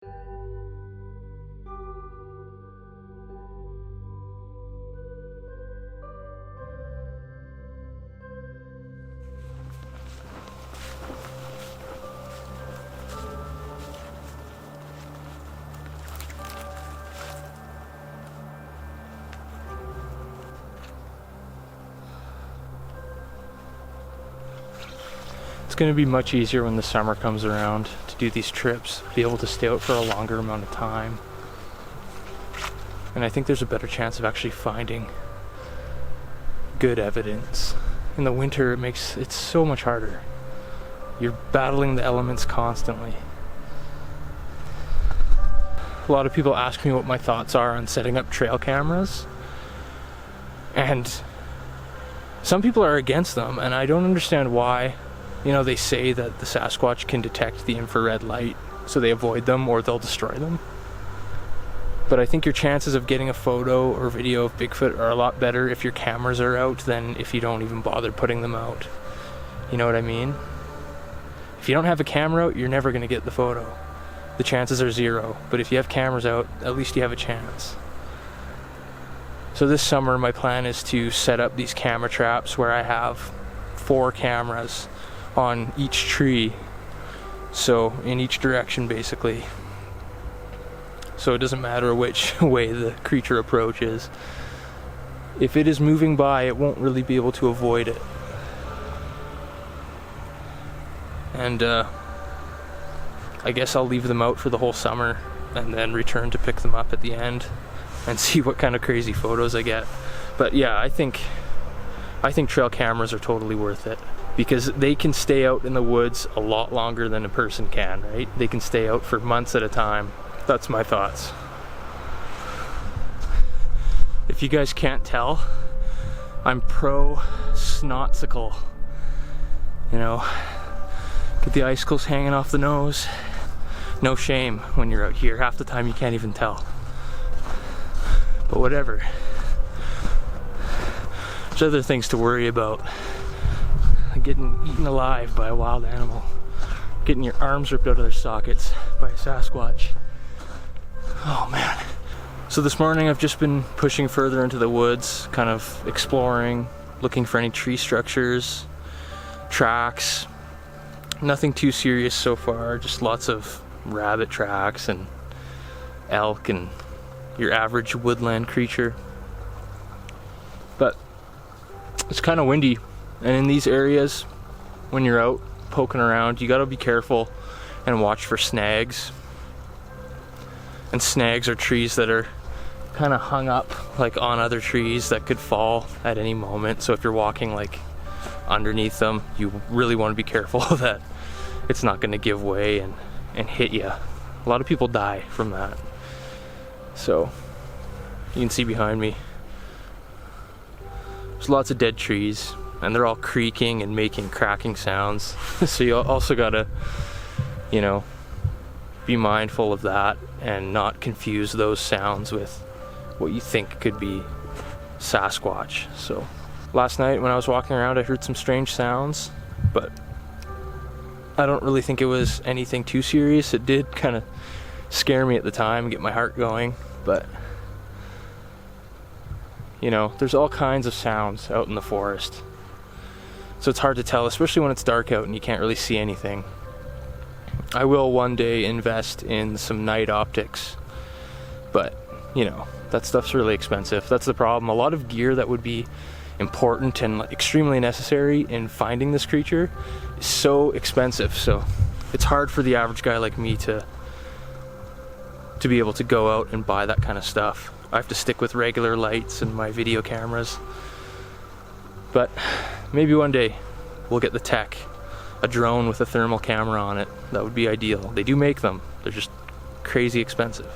It's going to be much easier when the summer comes around to do these trips, be able to stay out for a longer amount of time. And I think there's a better chance of actually finding good evidence. In the winter, it's so much harder. You're battling the elements constantly. A lot of people ask me what my thoughts are on setting up trail cameras. And some people are against them, and I don't understand why. You know, they say that the Sasquatch can detect the infrared light, so they avoid them or they'll destroy them. But I think your chances of getting a photo or video of Bigfoot are a lot better if your cameras are out than if you don't even bother putting them out. You know what I mean? If you don't have a camera out, you're never going to get the photo. The chances are 0. But if you have cameras out, at least you have a chance. So this summer, my plan is to set up these camera traps where I have 4 cameras on each tree, so in each direction basically, so it doesn't matter which way the creature approaches. If it is moving by, it won't really be able to avoid it. And I guess I'll leave them out for the whole summer and then return to pick them up at the end and see what kind of crazy photos I get. But yeah, I think trail cameras are totally worth it, because they can stay out in the woods a lot longer than a person can, right? They can stay out for months at a time. That's my thoughts. If you guys can't tell, I'm pro snotsicle. You know, get the icicles hanging off the nose. No shame when you're out here. Half the time you can't even tell. But whatever. There's other things to worry about. Getting eaten alive by a wild animal. Getting your arms ripped out of their sockets by a Sasquatch. Oh man. So this morning I've just been pushing further into the woods, kind of exploring, looking for any tree structures, tracks. Nothing too serious so far, just lots of rabbit tracks and elk and your average woodland creature. But it's kind of windy, and in these areas, when you're out poking around, you gotta be careful and watch for snags. And snags are trees that are kind of hung up like on other trees that could fall at any moment. So if you're walking like underneath them, you really want to be careful that it's not going to give way and hit you. A lot of people die from that. So you can see behind me, there's lots of dead trees, and they're all creaking and making cracking sounds. So you also gotta, you know, be mindful of that and not confuse those sounds with what you think could be Sasquatch. So last night when I was walking around, I heard some strange sounds, but I don't really think it was anything too serious. It did kind of scare me at the time, get my heart going, but you know, there's all kinds of sounds out in the forest. So it's hard to tell, especially when it's dark out and you can't really see anything. I will one day invest in some night optics, but you know, that stuff's really expensive. That's the problem. A lot of gear that would be important and extremely necessary in finding this creature is so expensive. So it's hard for the average guy like me to be able to go out and buy that kind of stuff. I have to stick with regular lights and my video cameras. But maybe one day we'll get the tech, a drone with a thermal camera on it. That would be ideal. They do make them, they're just crazy expensive.